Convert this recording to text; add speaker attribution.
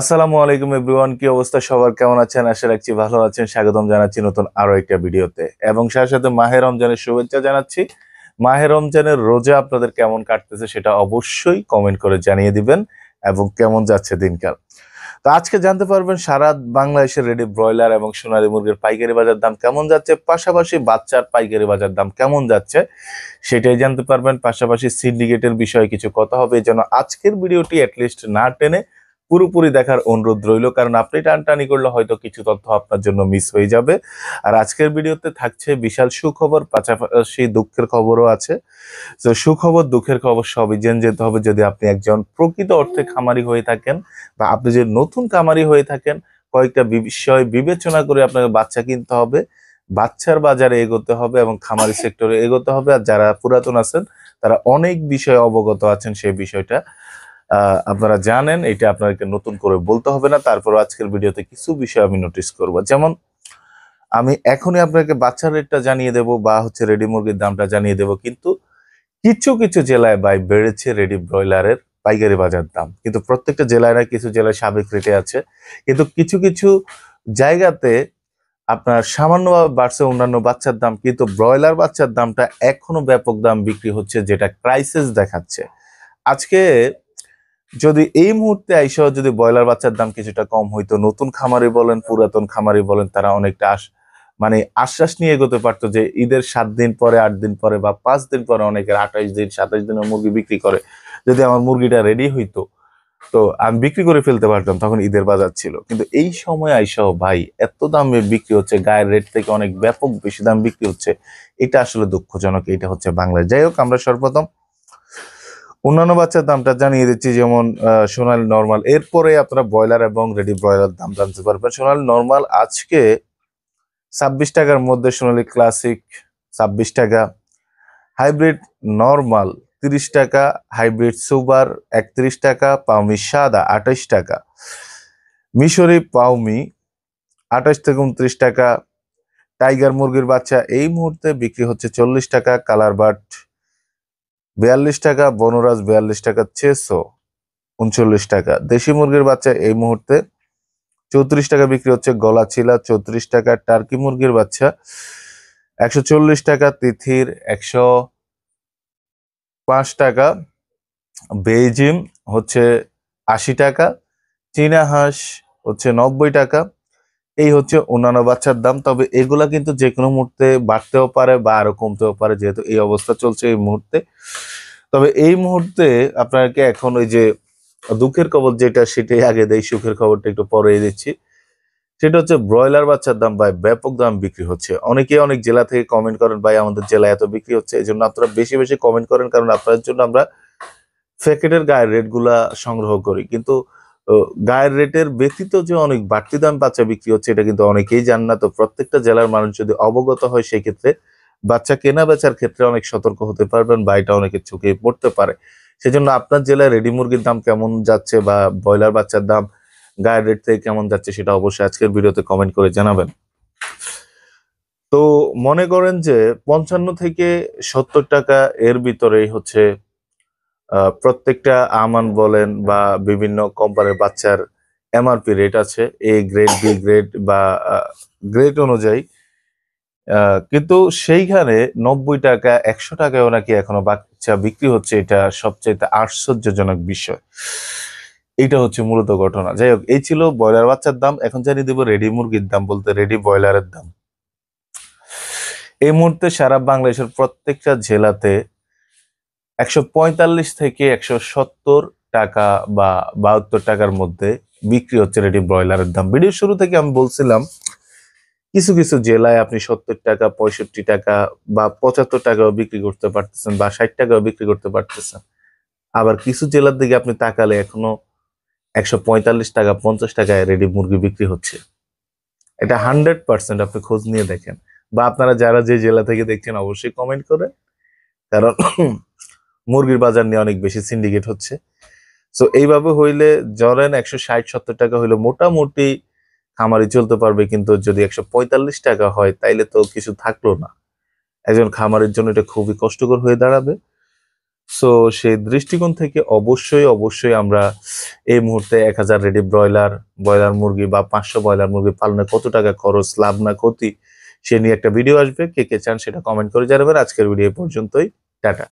Speaker 1: আসসালামু আলাইকুম এভরিওয়ান, কি অবস্থা সবার? কেমন আছেন? আশা রাখছি ভালো আছেন। স্বাগতম জানাচ্ছি নতুন আরো একটা ভিডিওতে এবং সাথে সাথে মাহে রমজানের শুভেচ্ছা জানাচ্ছি। মাহে রমজানের রোজা আপনাদের কেমন কাটতেছে সেটা অবশ্যই কমেন্ট করে জানিয়ে দিবেন এবং কেমন যাচ্ছে দিনকাল। তো আজকে জানতে পারবেন সারা বাংলাদেশের রেডি ব্রয়লার এবং সোনালী মুরগির পাইকারি বাজার দাম কেমন যাচ্ছে, পাশাপাশি বাচ্চার পাইকারি বাজার দাম কেমন যাচ্ছে সেটাই জানতে পারবেন। পাশাপাশি সিন্ডিকেটের বিষয়ে কিছু কথা হবে, এই জন্য আজকের ভিডিওটি অ্যাটলিস্ট না টেনে পুরোপুরি দেখার অনুরোধ রইল, কারণ আপনি টানটানি করলে হয়তো কিছু তথ্য আপনার জন্য মিস হয়ে যাবে। আর আজকের ভিডিওতে থাকছে বিশাল সুখবর, পাশাপাশি দুঃখের খবরও আছে। তো সুখবর দুঃখের খবর সবই জেনে যেতে হবে যদি আপনি একজন প্রকৃত অর্থে খামারি হয়ে থাকেন, বা আপনি যে নতুন খামারি হয়ে থাকেন। কয়েকটা বিষয় বিবেচনা করে আপনাকে বাচ্চা কিনতে হবে, বাচ্চার বাজারে এগোতে হবে এবং খামারি সেক্টরে এগোতে হবে। আর যারা পুরাতন আছেন তারা অনেক বিষয়ে অবগত আছেন, সেই বিষয়টা আপনারা জানেন, এটা আপনাদেরকে নতুন করে বলতে হবে না। তারপর আজকের ভিডিওতে কিছু বিষয় আমি নোটিস করব, যেমন আমি এখনই আপনাকে বাচ্চার রেটটা জানিয়ে দেব বা রেডি মুরগির দামটা জানিয়ে দেব, কিন্তু কিছু কিছু জেলায় বেড়েছে রেডি ব্রয়লারের পাইকারি বাজার দাম, কিন্তু প্রত্যেকটা জেলায় না, কিছু জেলায় সাবেক রেটে আছে, কিন্তু কিছু কিছু জায়গাতে আপনার সামান্যভাবে বাড়ছে অন্যান্য বাচ্চার দাম, কিন্তু ব্রয়লার বাচ্চার দামটা এখনো ব্যাপক দাম বিক্রি হচ্ছে, যেটা ক্রাইসিস দেখাচ্ছে। আজকে যদি এই মুহূর্তে আইসা যদি ব্রয়লার বাচ্চার দাম কিছুটা কম হইতো, নতুন খামারি বলেন পুরাতন খামারি বলেন, তারা অনেকটা মানে আশ্বাস নিয়ে এগোতে পারতো যে ঈদের 7 দিন পরে, 8 দিন পরে বা 5 দিন পরে, অনেকের 28 দিন 27 দিনের মুরগি বিক্রি করে, যদি আমার মুরগিটা রেডি হইতো তো আমি বিক্রি করে ফেলতে পারতাম, তখন ঈদের বাজার ছিল। কিন্তু এই সময় আইসাও ভাই এত দামে বিক্রি হচ্ছে, গায়ের রেট থেকে অনেক ব্যাপক বেশি দাম বিক্রি হচ্ছে। এটা আসলে দুঃখজনক। এটা হচ্ছে বাংলাদেশ। যাই হোক, আমরা সর্বপ্রথম অন্যান্য বাচ্চার দামটা জানিয়ে দিচ্ছি, যেমন সোনালী নর্মাল। এরপরে আপনারা ব্রয়লার এবং রেডি ব্রয়লার দাম জানতে পারবেন। সোনালী নর্মাল আজকে 26 টাকার মধ্যে, সোনালী ক্লাসিক 26 টাকা, হাইব্রিড নর্মাল 30 টাকা, হাইব্রিড সুপার 31 টাকা, পাউমি সাদা 28 টাকা, মিশরি পাউমি 28 থেকে 29 টাকা, টাইগার মুরগির বাচ্চা এই মুহূর্তে বিক্রি হচ্ছে 40 টাকা, কালার বাট 42 টাকা, বনরাজ 42 টাকা, চেসো 39 টাকা, দেশি মুরগির বাচ্চা এই মুহূর্তে 34 টাকা বিক্রি হচ্ছে, গলা চিলা 34 টাকা, টার্কি মুরগির বাচ্চা 140 টাকা, তিথির 105 টাকা, বেইজিম হচ্ছে 80 টাকা, চীনা হাঁস হচ্ছে 90 টাকা। এই হচ্ছে অন্যান্য বাচ্চার দাম। তবে এগুলা কিন্তু যে কোনো মুহূর্তে বাড়তেও পারে বা আরো কমতেও পারে, যেহেতু এই অবস্থা চলছে এই মুহূর্তে। তবে এই মুহূর্তে আপনাকে এখন ওই যে দুঃখের খবর যেটা, সেটাই আগে দেই, সুখের খবরটা একটু পরে দিচ্ছি। সেটা হচ্ছে ব্রয়লার বাচ্চার দাম ভাই ব্যাপক দাম বিক্রি হচ্ছে। অনেকে অনেক জেলা থেকে কমেন্ট করেন, ভাই আমাদের জেলায় এত বিক্রি হচ্ছে। এই জন্য আপনারা বেশি বেশি কমেন্ট করেন, কারণ আপনাদের জন্য আমরা প্যাকেটের গায়ের রেট গুলা সংগ্রহ করি। কিন্তু গায়ের রেটের ব্যতীত যে অনেক বাড়তি দাম বাচ্চা বিক্রি হচ্ছে, এটা কিন্তু অনেকেই জান না। তো প্রত্যেকটা জেলার মানুষ যদি অবগত হয়, সেই ক্ষেত্রে বাচ্চা কেনা বেচার ক্ষেত্রে অনেক সতর্ক হতে পারবেন, বা এটা অনেকের চোখে পড়তে পারে। সেজন্য আপনার জেলায় রেডি মুরগির দাম কেমন যাচ্ছে বা ব্রয়লার বাচ্চার দাম গায়ের রেট থেকে কেমন যাচ্ছে, সেটা অবশ্যই আজকের ভিডিওতে কমেন্ট করে জানাবেন। তো মনে করেন যে 55 থেকে 70 টাকা এর ভিতরেই হচ্ছে প্রত্যেকটা আমান বলেন বা বিভিন্ন কোম্পানির বাচ্চার এমআরপি রেট আছে, এ গ্রেড, বি গ্রেড বা গ্রেড অনুযায়ী। কিন্তু সেইখানে 90 টাকা 100 টাকায়ও নাকি এখনো বাচ্চা বিক্রি হচ্ছে। এটা সবচেয়ে আশ্চর্যজনক বিষয়। এটা হচ্ছে মূলত ঘটনা। যাই হোক, এই ছিল ব্রয়লার বাচ্চার দাম। এখন জানিয়ে দেবো রেডি মুরগির দাম, বলতে রেডি ব্রয়লারের দাম। এই মুহূর্তে সারা বাংলাদেশের প্রত্যেকটা জেলাতে 145 থেকে 170 টাকা বা 72 টাকার মধ্যে বিক্রি হচ্ছে রেডি ব্রয়লারের দাম। ভিডিও শুরু থেকে আমি বলছিলাম, কিছু কিছু জেলায় আপনি 70 টাকা, 65 টাকা বা 75 টাকাও বিক্রি করতে পারতেছেন, বা 60 টাকাও বিক্রি করতে পারতেছেন। আবার কিছু জেলার দিকে আপনি তাকালে এখনো 145 টাকা, 50 টাকায় রেডি মুরগি বিক্রি হচ্ছে। এটা 100% আপনি খোঁজ নিয়ে দেখেন, বা আপনারা যারা যে জেলা থেকে দেখছেন অবশ্যই কমেন্ট করে, কারণ মুরগির বাজার নিয়ে অনেক বেশি সিন্ডিকেট হচ্ছে। সো এইভাবে হইলে ধরেন 160-70 টাকা হইলে মোটামুটি খামারি চলতে পারবে, কিন্তু যদি 145 টাকা হয় তাইলে তো কিছু থাকলো না। একজন খামারের জন্য এটা খুবই কষ্টকর হয়ে দাঁড়াবে। সো সেই দৃষ্টিকোণ থেকে অবশ্যই আমরা এই মুহূর্তে 1000 রেডি ব্রয়লার মুরগি বা 500 ব্রয়লার মুরগি পালনে কত টাকা খরচ, লাভ না ক্ষতি, সে নিয়ে একটা ভিডিও আসবে। কে কে চান সেটা কমেন্ট করে জানাবেন। আজকের ভিডিও পর্যন্তই। টাটা।